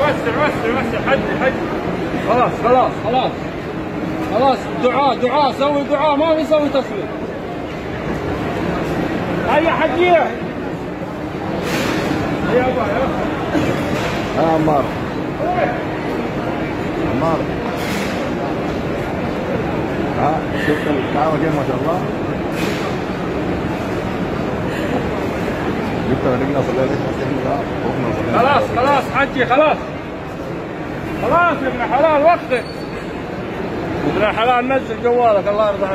وسع حد. خلاص دعاء سوي دعاء، ما في سوي تصوير. هيا حجيه يا ابا يا عمار شوف الكعبة كيف ما شاء الله. جبت رجلنا صلينا. خلاص حجي خلاص يا ابن حلال، وقتك ابن حلال، نزل جوالك الله يرضى عليك.